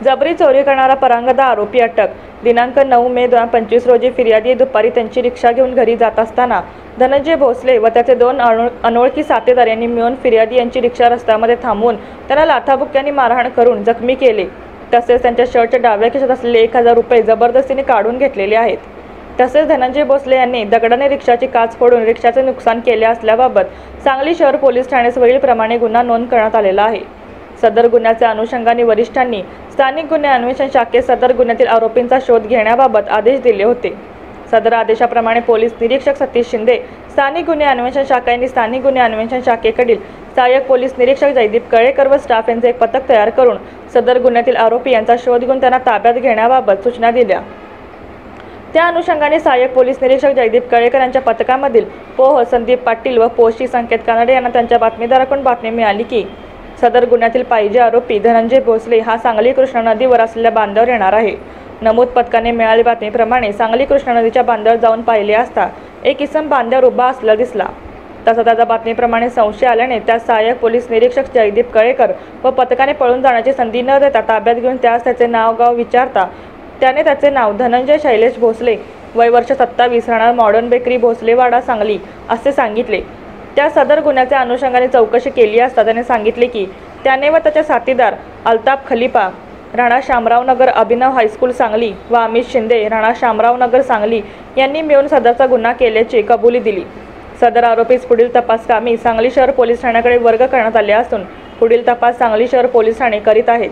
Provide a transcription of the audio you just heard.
जबरी चोरी करणारा परांगदा आरोपी अटक। दिनांक 9 मे 2025 रोजी फिर्यादी दुपारी त्यांची रिक्षा घेऊन घरी जात असताना धनंजय भोसले व त्याचे 2 अनोळखी साथीदार यांनी मिळून फिर्यादी यांची रिक्षा रस्त्यामध्ये थांबवून त्यांना लाथाबुक्क्यांनी मारहाण करून जखमी केले। तसेच त्यांच्या शर्टच्या डाव्या खिशात असलेले 1000 रुपये जबरदस्तीने काढून घेतलेले आहेत। तसेच धनंजय भोसले यांनी दगडाने रिक्षाची काच फोडून रिक्षाचे नुकसान केले असल्याबाबत सांगली शहर पोलीस ठाण्यास वरीलप्रमाणे गुन्हा नोंद करण्यात आलेला आहे। सदर गुन्ह्याच्या अनुषंगाने वरिष्ठांनी स्थानिक गुन्हे अन्वेषण शाखेत सदर गुन्ह्यातील आरोपींचा शोध घेण्याबाबत आदेश दिले होते। सदर आदेशाप्रमाणे पोलीस निरीक्षक सतीश शिंदे, स्थानिक गुन्हे अन्वेषण शाखा यांनी स्थानिक गुन्हे अन्वेषण शाखेकडील सहाय्यक पोलीस निरीक्षक जयदीप कळेकर व स्टाफ यांचे एक पथक तयार करून सदर गुन्ह्यातील आरोपी यांचा शोध घेऊन त्यांना ताब्यात घेण्याबाबत सूचना दिल्या। त्या अनुषंगाने सहाय्यक पोलीस निरीक्षक जयदीप कळेकर यांच्या पथकामधील पोह संदीप पाटील व पोशी संकेत कानडे यांना त्यांच्या बातमीदाराकडून बातमी मिळाली की सदर गुन्ह्यातील पाहिजे आरोपी धनंजय भोसले हा सांगली कृष्णा नदीवर असलेल्या बांधावर येणार आहे। नमूद पथकाने मिळालेल्या बातमीप्रमाणे सांगली कृष्णा नदीच्या बांधावर जाऊन पाहिले असता एक इसम बांधावर उभा असला दिसला। तसा त्याच्या बातमीप्रमाणे संशय आल्याने त्या सहाय्यक पोलीस निरीक्षक जयदीप कळेकर व पथकाने पळून जाण्याची संधी न देता ताब्यात घेऊन त्यास त्याचे नाव गाव विचारता त्याने त्याचे नाव धनंजय शैलेश भोसले, वय वर्ष 27, राहणार मॉडर्न बेकरी भोसलेवाडा सांगली असे सांगितले। त्या सदर गुन्ह्याच्या अनुषंगाने चौकशी केली असता त्याने सांगितले की त्याने व त्याचे साथीदार अल्ताफ खलिफा, राणा शामराव नगर अभिनव हायस्कूल सांगली व अमित शिंदे, राणा शामराव नगर सांगली यांनी मिळून सदरचा गुन्हा केल्याची कबुली दिली। सदर आरोपीस पुढील तपास कामी सांगली शहर पोलीस ठाण्याकडे वर्ग करण्यात आले असून पुढील तपास सांगली शहर पोलीस ठाणे करीत आहेत।